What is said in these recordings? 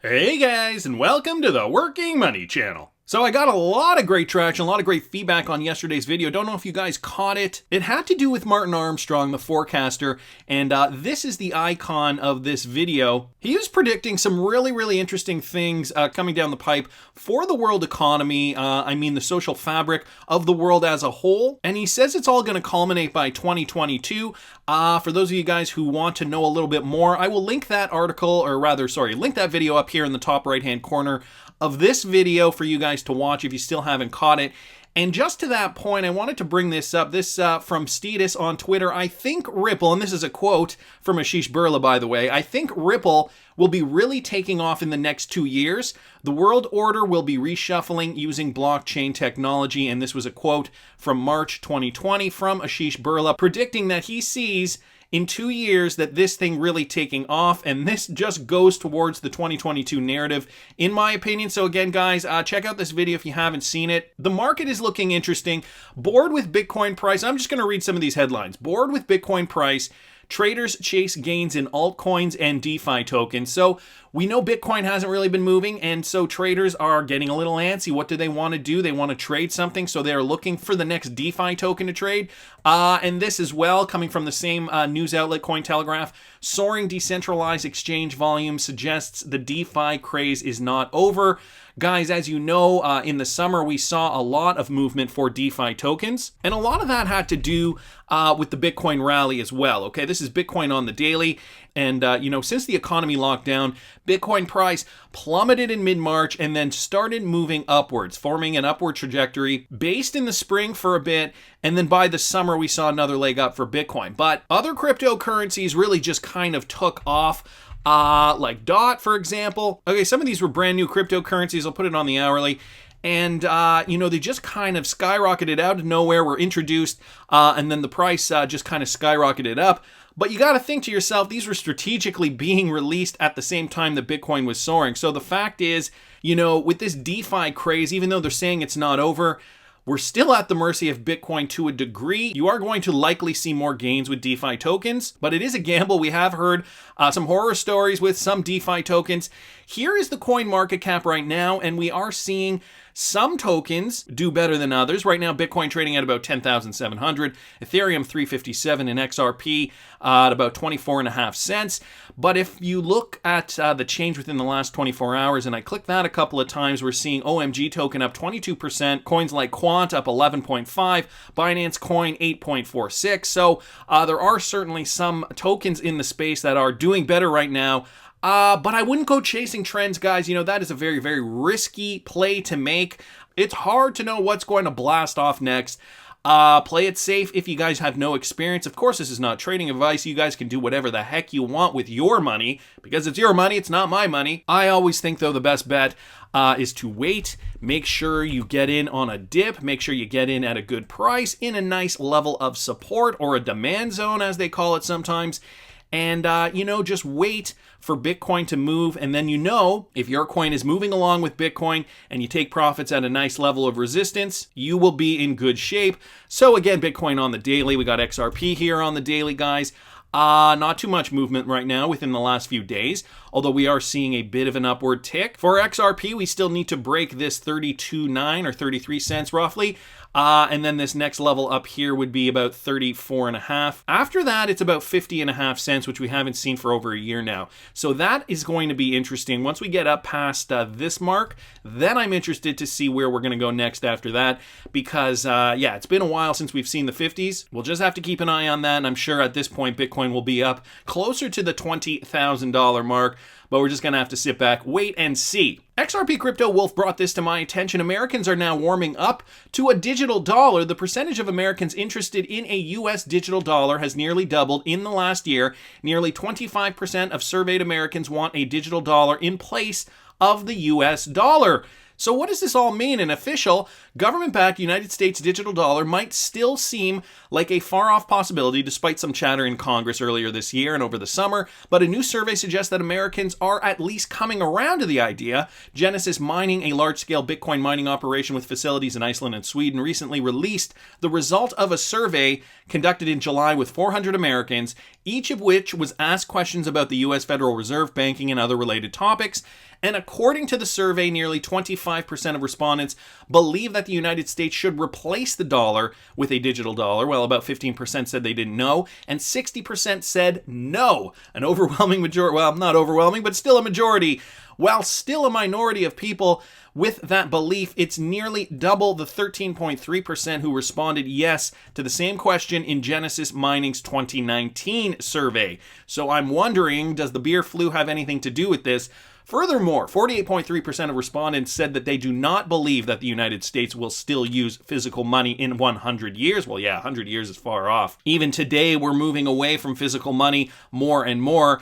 Hey guys, and welcome to the Working Money channel. So I got a lot of great traction, a lot of great feedback on yesterday's video. Don't know if you guys caught it. It had to do with Martin Armstrong, the forecaster, and this is the icon of this video. He was predicting some really interesting things coming down the pipe for the world economy, the social fabric of the world as a whole, and he says it's all going to culminate by 2022. For those of you guys who want to know a little bit more, I will link that link that video up here in the top right-hand corner of this video for you guys to watch if you still haven't caught it. And just to that point, I wanted to bring this up. This from Stetus on Twitter. I think Ripple, and this is a quote from Ashish Birla, by the way, I think Ripple will be really taking off in the next 2 years. The world order will be reshuffling using blockchain technology. And this was a quote from March 2020 from Ashish Birla, predicting that he sees in 2 years that this thing really taking off, and this just goes towards the 2022 narrative, in my opinion. So again, guys, check out this video if you haven't seen it. The market is looking interesting. Bored with Bitcoin price. I'm just going to read some of these headlines. Bored with Bitcoin price. Traders chase gains in altcoins and DeFi tokens. So we know Bitcoin hasn't really been moving, and so traders are getting a little antsy. What do they want to do? They want to trade something, so they're looking for the next DeFi token to trade. And this as well, coming from the same news outlet, Cointelegraph, soaring decentralized exchange volume suggests the DeFi craze is not over. Guys, as you know, in the summer, we saw a lot of movement for DeFi tokens, and a lot of that had to do with the Bitcoin rally as well. Okay, this is Bitcoin on the daily, and since the economy locked down, Bitcoin price plummeted in mid-March and then started moving upwards, forming an upward trajectory, based in the spring for a bit, and then by the summer, we saw another leg up for Bitcoin. But other cryptocurrencies really just kind of took off. Like DOT, for example. Okay, some of these were brand new cryptocurrencies. I'll put it on the hourly. And, they just kind of skyrocketed out of nowhere, were introduced, and then the price just kind of skyrocketed up. But you got to think to yourself, these were strategically being released at the same time that Bitcoin was soaring. So the fact is, with this DeFi craze, even though they're saying it's not over, we're still at the mercy of Bitcoin to a degree. You are going to likely see more gains with DeFi tokens, but it is a gamble. We have heard some horror stories with some DeFi tokens. Here is the coin market cap right now, and we are seeing some tokens do better than others. Right now, Bitcoin trading at about 10,700, Ethereum 357, and XRP at about 24.5 cents. But if you look at the change within the last 24 hours, and I click that a couple of times, we're seeing OMG token up 22%, coins like Quant up 11.5, Binance Coin 8.46. So there are certainly some tokens in the space that are doing better right now. But I wouldn't go chasing trends, guys. That is a very risky play to make. It's hard to know what's going to blast off next. Play it safe if you guys have no experience. Of course, this is not trading advice. You guys can do whatever the heck you want with your money, because it's your money, it's not my money. I always think, though, the best bet is to wait. Make sure you get in on a dip. Make sure you get in at a good price, in a nice level of support, or a demand zone, as they call it sometimes. And, just wait for Bitcoin to move. And then, if your coin is moving along with Bitcoin and you take profits at a nice level of resistance, you will be in good shape. So again, Bitcoin on the daily. We got XRP here on the daily, guys. Not too much movement right now within the last few days, although we are seeing a bit of an upward tick. For XRP, we still need to break this 32.9 or 33 cents roughly. And then this next level up here would be about 34.5. After that, it's about 50.5 cents, which we haven't seen for over a year now. So that is going to be interesting. Once we get up past this mark, then I'm interested to see where we're going to go next after that, because it's been a while since we've seen the 50s. We'll just have to keep an eye on that, and I'm sure at this point Bitcoin will be up closer to the $20,000 mark. But we're just going to have to sit back, wait, and see. XRP Crypto Wolf brought this to my attention. Americans are now warming up to a digital dollar. The percentage of Americans interested in a U.S. digital dollar has nearly doubled in the last year. Nearly 25% of surveyed Americans want a digital dollar in place of the U.S. dollar. So what does this all mean? An official, government-backed United States digital dollar might still seem like a far-off possibility despite some chatter in Congress earlier this year and over the summer, but a new survey suggests that Americans are at least coming around to the idea. Genesis Mining, a large-scale Bitcoin mining operation with facilities in Iceland and Sweden, recently released the result of a survey conducted in July with 400 Americans, each of which was asked questions about the U.S. Federal Reserve, banking, and other related topics. And according to the survey, nearly 25% of respondents believe that the United States should replace the dollar with a digital dollar, while about 15% said they didn't know, and 60% said no. An overwhelming majority, well, not overwhelming, but still a majority. While still a minority of people with that belief, it's nearly double the 13.3% who responded yes to the same question in Genesis Mining's 2019 survey. So I'm wondering, does the beer flu have anything to do with this? Furthermore, 48.3% of respondents said that they do not believe that the United States will still use physical money in 100 years. Well, yeah, 100 years is far off. Even today, we're moving away from physical money more and more.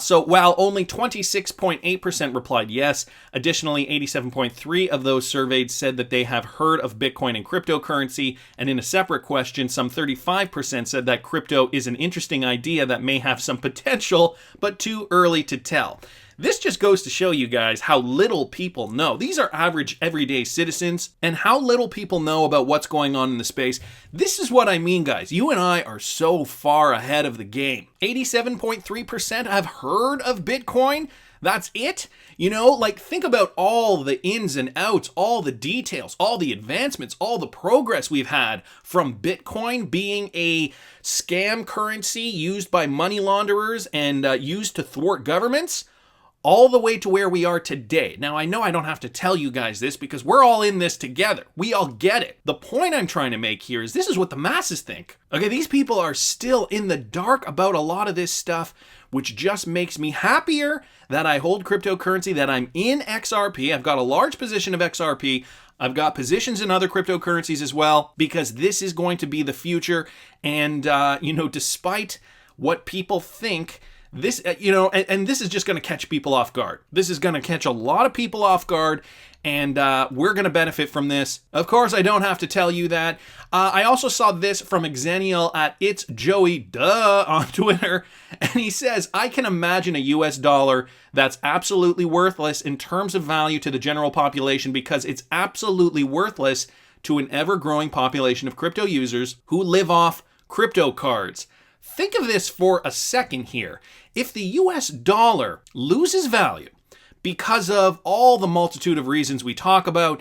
So while only 26.8% replied yes, additionally 87.3% of those surveyed said that they have heard of Bitcoin and cryptocurrency, and in a separate question, some 35% said that crypto is an interesting idea that may have some potential, but too early to tell. This just goes to show you guys how little people know. These are average everyday citizens, and how little people know about what's going on in the space. This is what I mean, guys. You and I are so far ahead of the game. 87.3% have heard of Bitcoin. That's it? You know, like, think about all the ins and outs, all the details, all the advancements, all the progress we've had from Bitcoin being a scam currency used by money launderers and used to thwart governments, all the way to where we are today. Now, I know I don't have to tell you guys this because we're all in this together. We all get it. The point I'm trying to make here is this is what the masses think. Okay, these people are still in the dark about a lot of this stuff, which just makes me happier that I hold cryptocurrency, that I'm in XRP. I've got a large position of XRP. I've got positions in other cryptocurrencies as well, because this is going to be the future. And, despite what people think, this, and this is just going to catch people off guard. This is going to catch a lot of people off guard, and we're going to benefit from this. Of course, I don't have to tell you that. I also saw this from Xenial at It's Joey Duh on Twitter, and he says, I can imagine a US dollar that's absolutely worthless in terms of value to the general population because it's absolutely worthless to an ever-growing population of crypto users who live off crypto cards. Think of this for a second here. If the US dollar loses value because of all the multitude of reasons we talk about,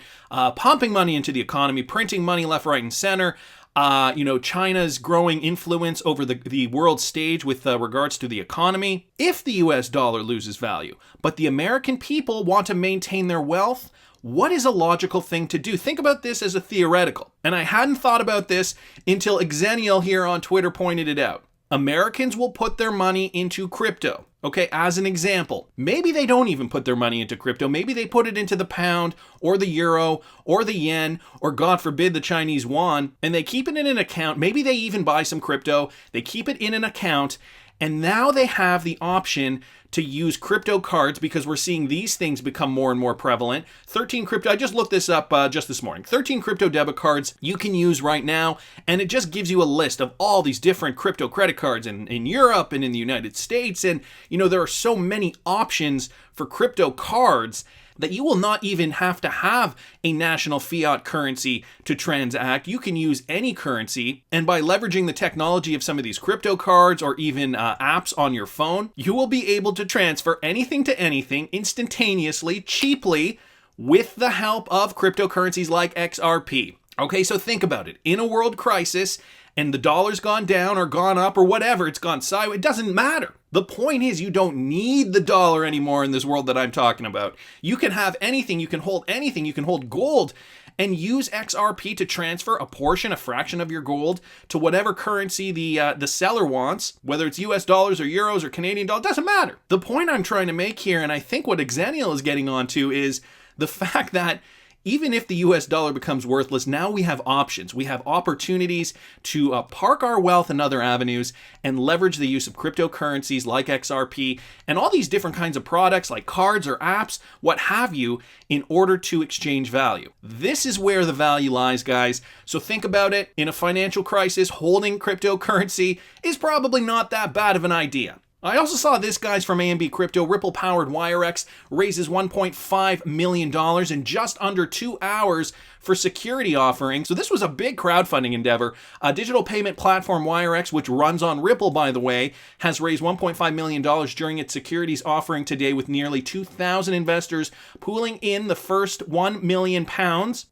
pumping money into the economy, printing money left, right, and center, China's growing influence over the world stage with regards to the economy. If the US dollar loses value, but the American people want to maintain their wealth, what is a logical thing to do? Think about this as a theoretical. And I hadn't thought about this until Xenial here on Twitter pointed it out. Americans will put their money into crypto. Okay, as an example, maybe they don't even put their money into crypto. Maybe they put it into the pound or the euro or the yen or, God forbid, the Chinese yuan, and they keep it in an account. Maybe they even buy some crypto. They keep it in an account, and now they have the option to use crypto cards because we're seeing these things become more and more prevalent. 13 crypto, I just looked this up just this morning. 13 crypto debit cards you can use right now, and it just gives you a list of all these different crypto credit cards in Europe and in the United States. And, there are so many options for crypto cards that you will not even have to have a national fiat currency to transact. You can use any currency, and by leveraging the technology of some of these crypto cards or even apps on your phone, you will be able to transfer anything to anything instantaneously, cheaply, with the help of cryptocurrencies like XRP. Okay, so think about it. In a world crisis, and the dollar's gone down or gone up or whatever, it's gone sideways, it doesn't matter. The point is you don't need the dollar anymore in this world that I'm talking about. You can have anything, you can hold anything, you can hold gold and use XRP to transfer a portion, a fraction of your gold to whatever currency the seller wants, whether it's US dollars or euros or Canadian dollars, doesn't matter. The point I'm trying to make here, and I think what Xenial is getting onto, is the fact that even if the US dollar becomes worthless, now we have options. We have opportunities to park our wealth in other avenues and leverage the use of cryptocurrencies like XRP and all these different kinds of products like cards or apps, what have you, in order to exchange value. This is where the value lies, guys. So think about it. In a financial crisis, holding cryptocurrency is probably not that bad of an idea. I also saw this, guys, from AMB Crypto. Ripple-powered Wirex raises $1.5 million in just under 2 hours for security offering. So this was a big crowdfunding endeavor. Digital payment platform Wirex, which runs on Ripple, by the way, has raised $1.5 million during its securities offering today, with nearly 2,000 investors pooling in the first £1 million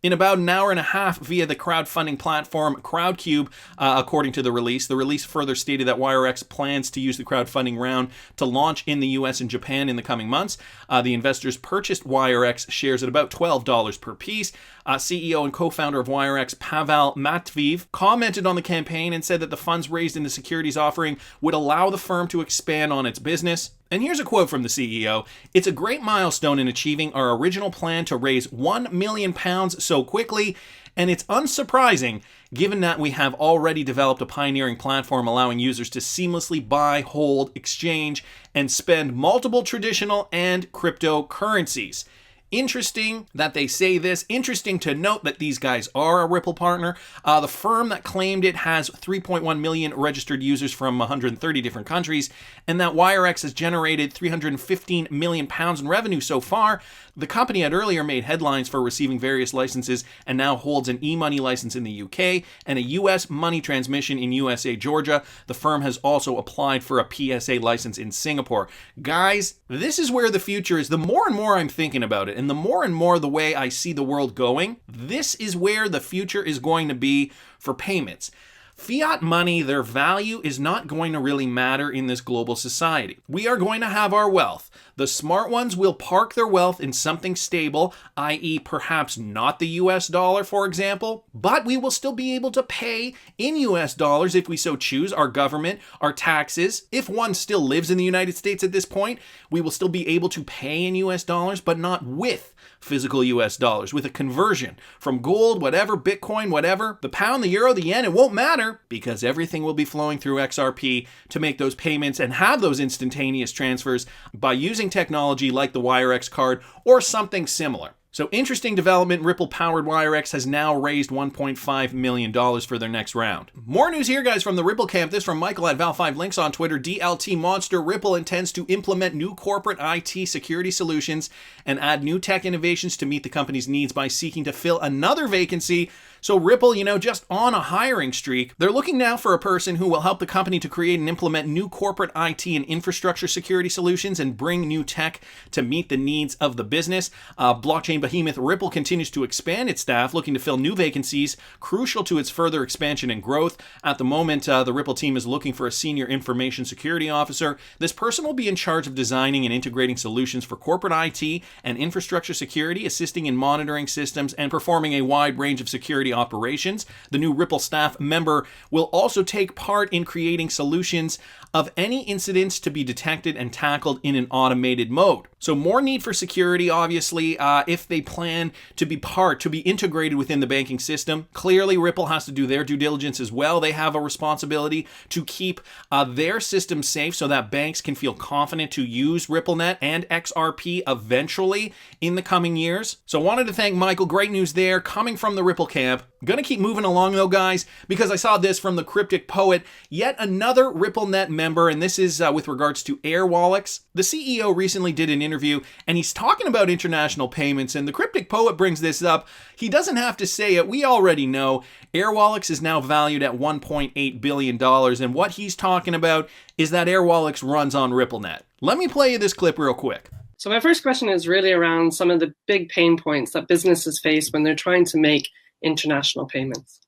in about an hour and a half via the crowdfunding platform Crowdcube, according to the release. The release further stated that Wirex plans to use the crowdfunding round to launch in the US and Japan in the coming months. The investors purchased Wirex shares at about $12 per piece. CEO and co-founder of Wirex, Pavel Matveev, commented on the campaign and said that the funds raised in the securities offering would allow the firm to expand on its business. And here's a quote from the CEO. "It's a great milestone in achieving our original plan to raise £1 million so quickly, and it's unsurprising given that we have already developed a pioneering platform allowing users to seamlessly buy, hold, exchange, and spend multiple traditional and cryptocurrencies." Interesting that they say this. Interesting to note that these guys are a Ripple partner. The firm that claimed it has 3.1 million registered users from 130 different countries, and that Wirex has generated £315 million in revenue so far. The company had earlier made headlines for receiving various licenses and now holds an e-money license in the UK and a US money transmission in USA, Georgia. The firm has also applied for a PSA license in Singapore. Guys, this is where the future is. The more and more I'm thinking about it, and the more and more the way I see the world going, this is where the future is going to be for payments. Fiat money, their value is not going to really matter in this global society. We are going to have our wealth. The smart ones will park their wealth in something stable, i.e. perhaps not the US dollar, for example, but we will still be able to pay in US dollars if we so choose, our government, our taxes. If one still lives in the United States at this point, we will still be able to pay in US dollars, but not with physical US dollars, with a conversion from gold, whatever, Bitcoin, whatever, the pound, the euro, the yen, it won't matter because everything will be flowing through XRP to make those payments and have those instantaneous transfers by using technology like the Wirex card or something similar. So interesting development. Ripple-powered Wirex has now raised $1.5 million for their next round. More news here, guys, from the Ripple camp. This from Michael at Val5Links on Twitter. DLT Monster. Ripple intends to implement new corporate IT security solutions and add new tech innovations to meet the company's needs by seeking to fill another vacancy. So Ripple, just on a hiring streak. They're looking now for a person who will help the company to create and implement new corporate IT and infrastructure security solutions and bring new tech to meet the needs of the business. Blockchain behemoth Ripple continues to expand its staff, looking to fill new vacancies, crucial to its further expansion and growth. At the moment, the Ripple team is looking for a senior information security officer. This person will be in charge of designing and integrating solutions for corporate IT and infrastructure security, assisting in monitoring systems and performing a wide range of security operations. The new Ripple staff member will also take part in creating solutions of any incidents to be detected and tackled in an automated mode. So more need for security, obviously, if they plan to be integrated within the banking system. Clearly, Ripple has to do their due diligence as well. They have a responsibility to keep their system safe so that banks can feel confident to use RippleNet and XRP eventually in the coming years. So wanted to thank Michael. Great news there coming from the Ripple camp. Gonna keep moving along though, guys, because I saw this from the Cryptic Poet, yet another RippleNet member, and this is with regards to Airwallex. The CEO recently did an interview, and he's talking about international payments, and the Cryptic Poet brings this up. He doesn't have to say it. We already know Airwallex is now valued at $1.8 billion, and what he's talking about is that Airwallex runs on RippleNet. Let me play you this clip real quick. So my first question is really around some of the big pain points that businesses face when they're trying to make international payments.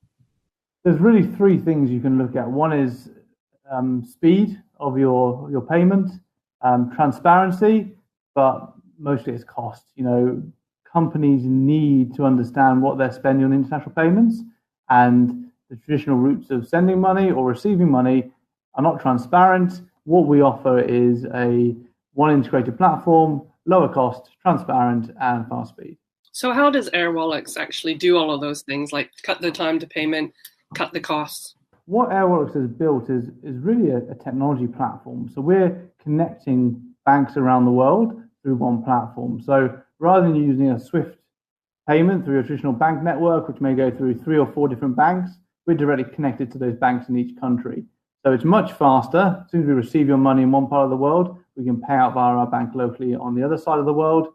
There's really three things you can look at. One is speed of your payment, transparency, but mostly it's cost. Companies need to understand what they're spending on international payments, and the traditional routes of sending money or receiving money are not transparent. What we offer is one integrated platform, lower cost, transparent, and fast speed. So how does Airwallex actually do all of those things, like cut the time to payment, cut the costs? What Airwallex has built is really a technology platform. So we're connecting banks around the world through one platform. So rather than using a Swift payment through a traditional bank network, which may go through 3 or 4 different banks, we're directly connected to those banks in each country. So it's much faster. As soon as we receive your money in one part of the world, we can pay out via our bank locally on the other side of the world.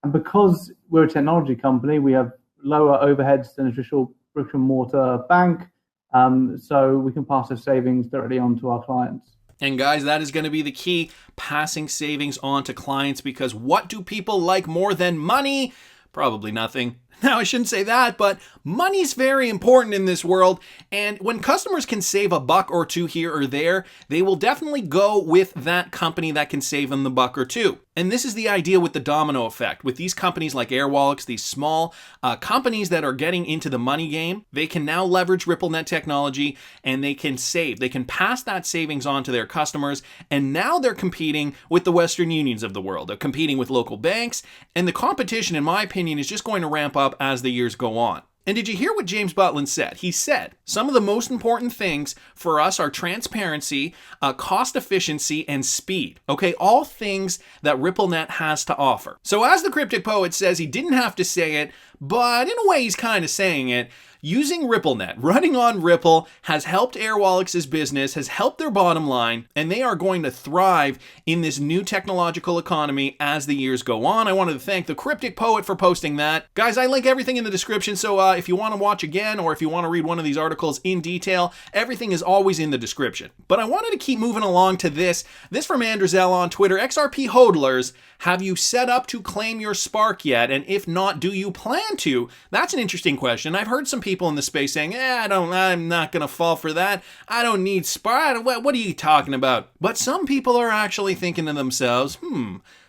And because we're a technology company, we have lower overheads than a traditional brick and mortar bank. So we can pass those savings directly on to our clients. And guys, that is going to be the key, passing savings on to clients, because what do people like more than money? Probably nothing. Now, I shouldn't say that, but money's very important in this world, and when customers can save a buck or two here or there, they will definitely go with that company that can save them the buck or two. And this is the idea with the domino effect. With these companies like Airwallex, these small companies that are getting into the money game, they can now leverage RippleNet technology and they can save. They can pass that savings on to their customers, and now they're competing with the Western Unions of the world. They're competing with local banks, and the competition, in my opinion, is just going to ramp up as the years go on. And did you hear what James Butland said? He said, some of the most important things for us are transparency, cost efficiency, and speed. Okay, all things that RippleNet has to offer. So as the Cryptic Poet says, he didn't have to say it, but in a way he's kind of saying it. Using RippleNet, running on Ripple, has helped Airwallex's business, has helped their bottom line, and they are going to thrive in this new technological economy as the years go on. I wanted to thank the Cryptic Poet for posting that. Guys, I link everything in the description, so if you want to watch again or if you want to read one of these articles in detail, everything is always in the description. But I wanted to keep moving along to this. This from Andrezel on Twitter. XRP hodlers, have you set up to claim your Spark yet? And if not, do you plan to? That's an interesting question. I've heard some people in the space saying, I'm not going to fall for that. I don't need Spark. What are you talking about? But some people are actually thinking to themselves,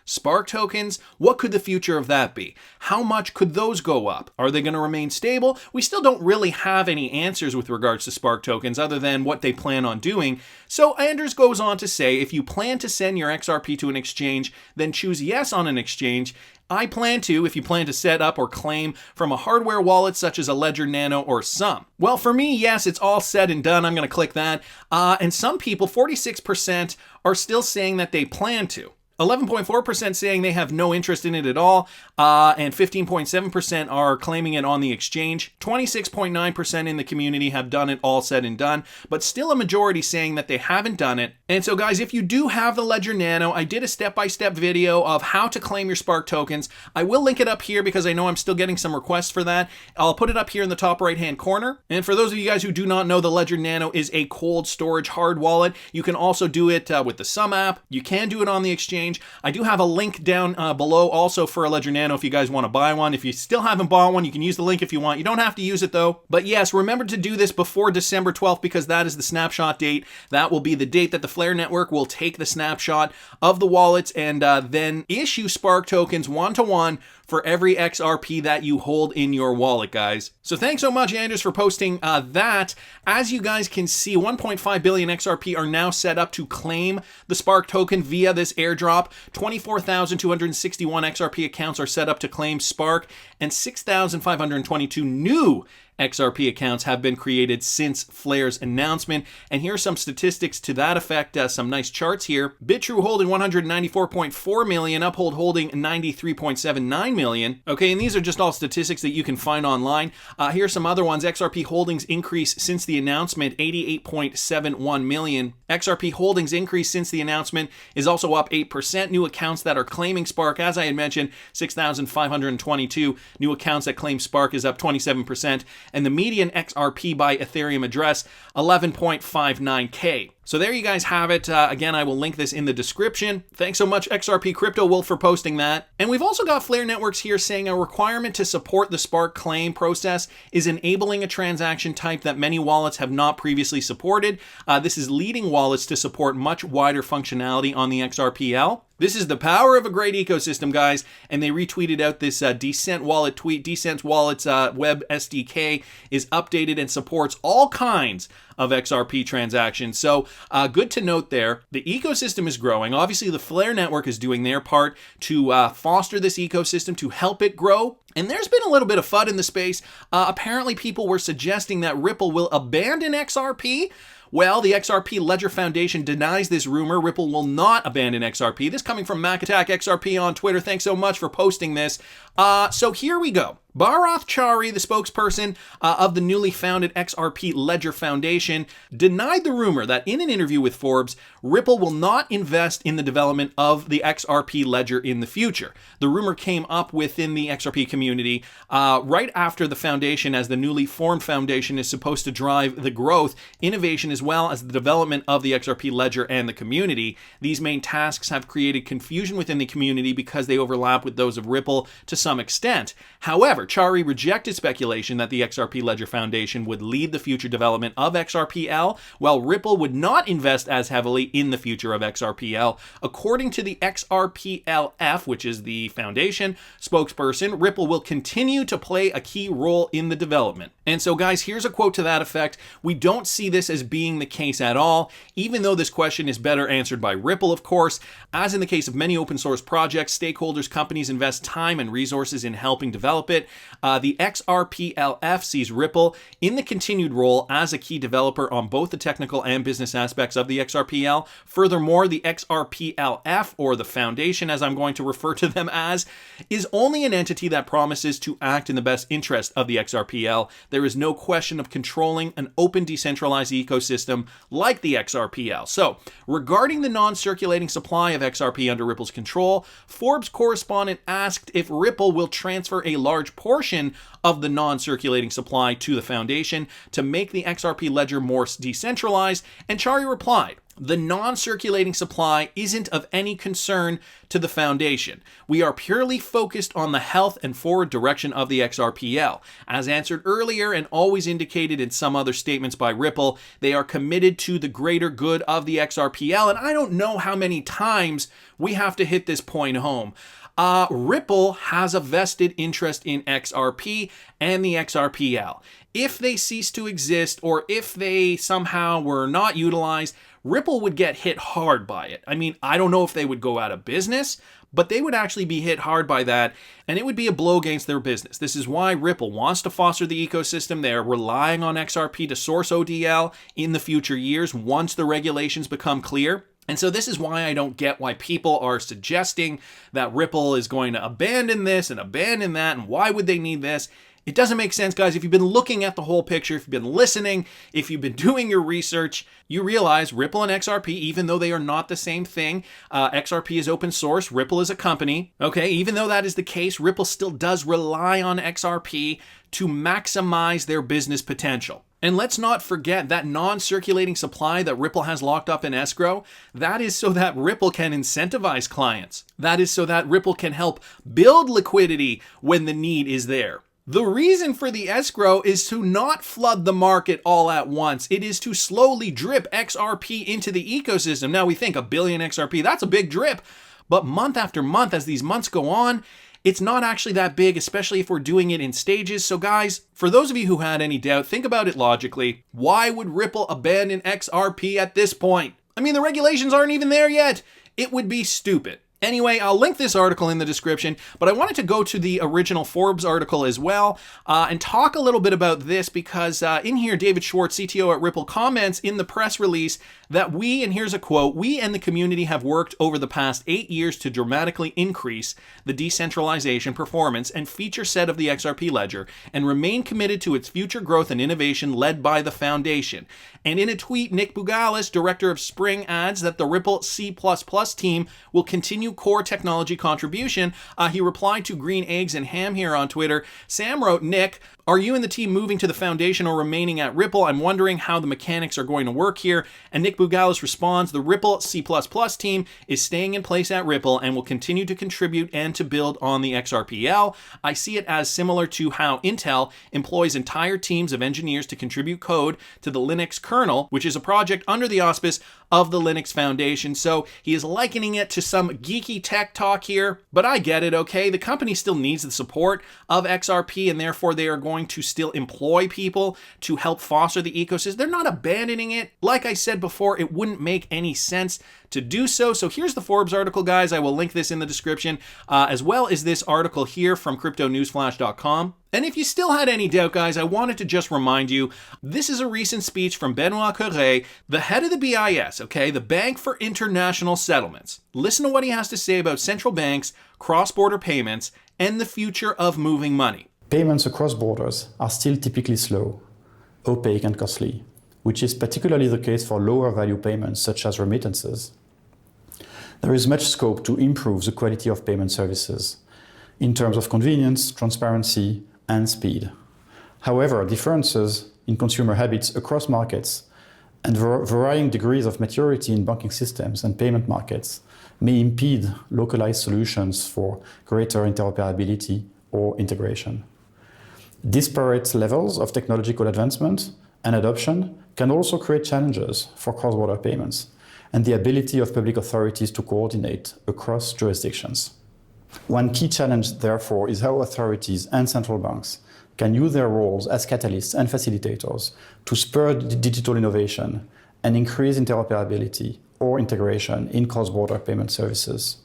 Spark tokens, what could the future of that be? How much could those go up? Are they going to remain stable? We still don't really have any answers with regards to Spark tokens other than what they plan on doing. So Anders goes on to say, if you plan to send your XRP to an exchange, then choose yes on an exchange. I plan to, if you plan to set up or claim from a hardware wallet such as a Ledger Nano or some. Well, for me, yes, it's all said and done. I'm going to click that. And some people, 46%, are still saying that they plan to. 11.4% saying they have no interest in it at all, and 15.7% are claiming it on the exchange. 26.9% in the community have done it, all said and done, but still a majority saying that they haven't done it. And so guys, if you do have the Ledger Nano, I did a step-by-step video of how to claim your Spark tokens. I will link it up here because I know I'm still getting some requests for that. I'll put it up here in the top right-hand corner. And for those of you guys who do not know, the Ledger Nano is a cold storage hard wallet. You can also do it with the Sum app. You can do it on the exchange. I do have a link down below also for a Ledger Nano if you guys want to buy one. If you still haven't bought one, you can use the link if you want. You don't have to use it though. But yes, remember to do this before December 12th because that is the snapshot date. That will be the date that the Flare Network will take the snapshot of the wallets and then issue Spark tokens one-to-one for every XRP that you hold in your wallet, guys. So thanks so much, Anders, for posting that. As you guys can see, 1.5 billion XRP are now set up to claim the Spark token via this airdrop. 24,261 XRP accounts are set up to claim Spark, and 6,522 new XRP accounts have been created since Flare's announcement. And here are some statistics to that effect, some nice charts here. BitTrue holding 194.4 million, Uphold holding 93.79 million. Okay, and these are just all statistics that you can find online. Here are some other ones. XRP holdings increase since the announcement, 88.71 million. XRP holdings increase since the announcement is also up 8%. New accounts that are claiming Spark, as I had mentioned, 6,522. New accounts that claim Spark is up 27%. And the median XRP by Ethereum address, 11.59K. So there you guys have it. Again, I will link this in the description. Thanks so much, XRP Crypto Wolf, for posting that. And we've also got Flare Networks here saying a requirement to support the Spark claim process is enabling a transaction type that many wallets have not previously supported. This is leading wallets to support much wider functionality on the XRPL. This is the power of a great ecosystem, guys, and they retweeted out this Decent Wallet tweet. Decent Wallet's web SDK is updated and supports all kinds of XRP transactions. So good to note there. The ecosystem is growing. Obviously, the Flare network is doing their part to foster this ecosystem, to help it grow. And there's been a little bit of FUD in the space. Apparently, people were suggesting that Ripple will abandon XRP. Well, the XRP Ledger Foundation denies this rumor. Ripple will not abandon XRP. This coming from Mac Attack XRP on Twitter. Thanks so much for posting this. So here we go. Bharath Chari, the spokesperson of the newly founded XRP Ledger Foundation, denied the rumor that in an interview with Forbes, Ripple will not invest in the development of the XRP Ledger in the future. The rumor came up within the XRP community right after the foundation, as the newly formed foundation is supposed to drive the growth, innovation, as well as the development of the XRP Ledger and the community. These main tasks have created confusion within the community because they overlap with those of Ripple to some extent. However, Chari rejected speculation that the XRP Ledger Foundation would lead the future development of XRPL, while Ripple would not invest as heavily in the future of XRPL. According to the XRPLF, which is the foundation spokesperson, Ripple will continue to play a key role in the development. And so, guys, here's a quote to that effect. We don't see this as being the case at all, even though this question is better answered by Ripple, of course. As in the case of many open source projects, stakeholders, companies invest time and resources in helping develop it. The XRPLF sees Ripple in the continued role as a key developer on both the technical and business aspects of the XRPL. Furthermore, the XRPLF, or the foundation as I'm going to refer to them as, is only an entity that promises to act in the best interest of the XRPL. There is no question of controlling an open decentralized ecosystem like the XRPL. So, regarding the non-circulating supply of XRP under Ripple's control, Forbes correspondent asked if Ripple will transfer a large portion of the non-circulating supply to the foundation to make the XRP ledger more decentralized, and Chari replied, "The non-circulating supply isn't of any concern to the foundation. We are purely focused on the health and forward direction of the XRPL. As answered earlier and always indicated in some other statements by Ripple, they are committed to the greater good of the XRPL." And I don't know how many times we have to hit this point home. Ripple has a vested interest in XRP and the XRPL. If they cease to exist, or if they somehow were not utilized, Ripple would get hit hard by it. I mean, I don't know if they would go out of business, but they would actually be hit hard by that, and it would be a blow against their business. This is why Ripple wants to foster the ecosystem. They're relying on XRP to source ODL in the future years once the regulations become clear. And so this is why I don't get why people are suggesting that Ripple is going to abandon this and abandon that, and why would they need this? It doesn't make sense, guys. If you've been looking at the whole picture, if you've been listening, if you've been doing your research, you realize Ripple and XRP, even though they are not the same thing, XRP is open source, Ripple is a company. Okay, even though that is the case, Ripple still does rely on XRP to maximize their business potential. And let's not forget that non-circulating supply that Ripple has locked up in escrow, that is so that Ripple can incentivize clients. That is so that Ripple can help build liquidity when the need is there. The reason for the escrow is to not flood the market all at once. It is to slowly drip XRP into the ecosystem. Now we think a billion XRP, that's a big drip. But month after month, as these months go on, it's not actually that big, especially if we're doing it in stages. So guys, for those of you who had any doubt, think about it logically. Why would Ripple abandon XRP at this point? I mean, the regulations aren't even there yet. It would be stupid. Anyway, I'll link this article in the description, but I wanted to go to the original Forbes article as well and talk a little bit about this because in here, David Schwartz, CTO at Ripple, comments in the press release that we, and here's a quote, "We and the community have worked over the past 8 years to dramatically increase the decentralization performance and feature set of the XRP ledger and remain committed to its future growth and innovation led by the foundation." And in a tweet, Nick Bougalis, director of Spring, adds that the Ripple C++ team will continue core technology contribution. He replied to Green Eggs and Ham here on Twitter. Sam wrote, "Nick, are you and the team moving to the foundation or remaining at Ripple? I'm wondering how the mechanics are going to work here." And Nick Bougalis responds, "The Ripple C++ team is staying in place at Ripple and will continue to contribute and to build on the XRPL. I see it as similar to how Intel employs entire teams of engineers to contribute code to the Linux kernel, which is a project under the auspice of the Linux Foundation." So he is likening it to some geeky tech talk here, but I get it, okay? The company still needs the support of XRP, and therefore they are going going to still employ people to help foster the ecosystem. They're not abandoning it. Like I said before, it wouldn't make any sense to do so. So here's the Forbes article, guys. I will link this in the description, as well as this article here from cryptonewsflash.com. And if you still had any doubt, guys, I wanted to just remind you, this is a recent speech from Benoit Cœuré, the head of the BIS, okay, the Bank for International Settlements. Listen to what he has to say about central banks, cross-border payments, and the future of moving money. Payments across borders are still typically slow, opaque, and costly, which is particularly the case for lower value payments such as remittances. There is much scope to improve the quality of payment services in terms of convenience, transparency, and speed. However, differences in consumer habits across markets and varying degrees of maturity in banking systems and payment markets may impede localized solutions for greater interoperability or integration. Disparate levels of technological advancement and adoption can also create challenges for cross-border payments and the ability of public authorities to coordinate across jurisdictions. One key challenge, therefore, is how authorities and central banks can use their roles as catalysts and facilitators to spur digital innovation and increase interoperability or integration in cross-border payment services.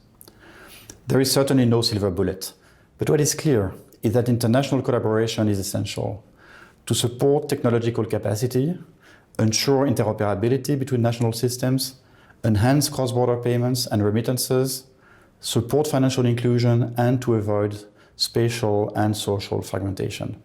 There is certainly no silver bullet, but what is clear is that international collaboration is essential to support technological capacity, ensure interoperability between national systems, enhance cross-border payments and remittances, support financial inclusion, and to avoid spatial and social fragmentation.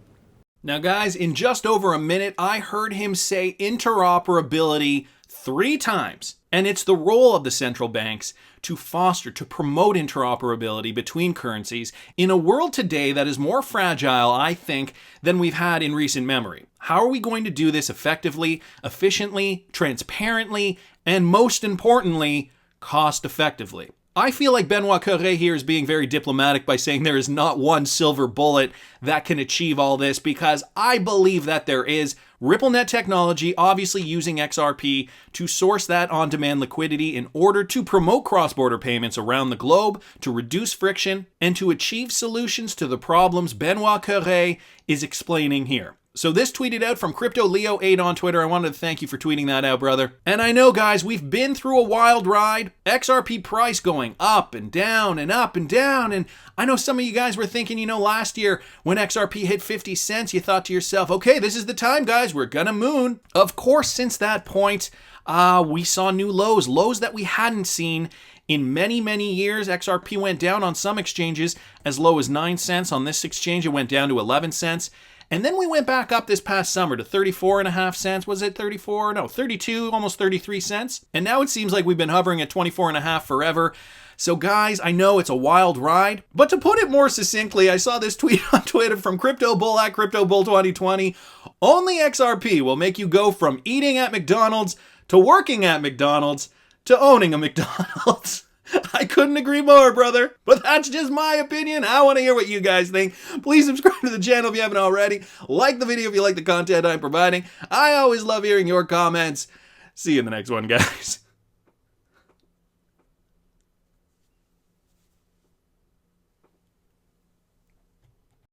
Now, guys, in just over a minute, I heard him say interoperability 3 times. And it's the role of the central banks to foster, to promote interoperability between currencies in a world today that is more fragile, I think, than we've had in recent memory. How are we going to do this effectively, efficiently, transparently, and most importantly, cost effectively? I feel like Benoit Cœuré here is being very diplomatic by saying there is not one silver bullet that can achieve all this, because I believe that there is. RippleNet technology, obviously using XRP to source that on-demand liquidity in order to promote cross-border payments around the globe, to reduce friction, and to achieve solutions to the problems Benoit Cœuré is explaining here. So this tweeted out from CryptoLeo8 on Twitter. I wanted to thank you for tweeting that out, brother. And I know, guys, we've been through a wild ride. XRP price going up and down and up and down. And I know some of you guys were thinking, last year when XRP hit 50 cents, you thought to yourself, okay, this is the time, guys, we're gonna moon. Of course, since that point, we saw new lows that we hadn't seen in many, many years. XRP went down on some exchanges as low as 9 cents. On this exchange, it went down to 11 cents. And then we went back up this past summer to 34.5 cents. Was it 34? No, 32, almost 33 cents. And now it seems like we've been hovering at 24.5 forever. So guys, I know it's a wild ride, but to put it more succinctly, I saw this tweet on Twitter from CryptoBull at CryptoBull2020. Only XRP will make you go from eating at McDonald's to working at McDonald's to owning a McDonald's. I couldn't agree more, brother. But that's just my opinion. I want to hear what you guys think. Please subscribe to the channel if you haven't already. Like the video if you like the content I'm providing. I always love hearing your comments. See you in the next one, guys.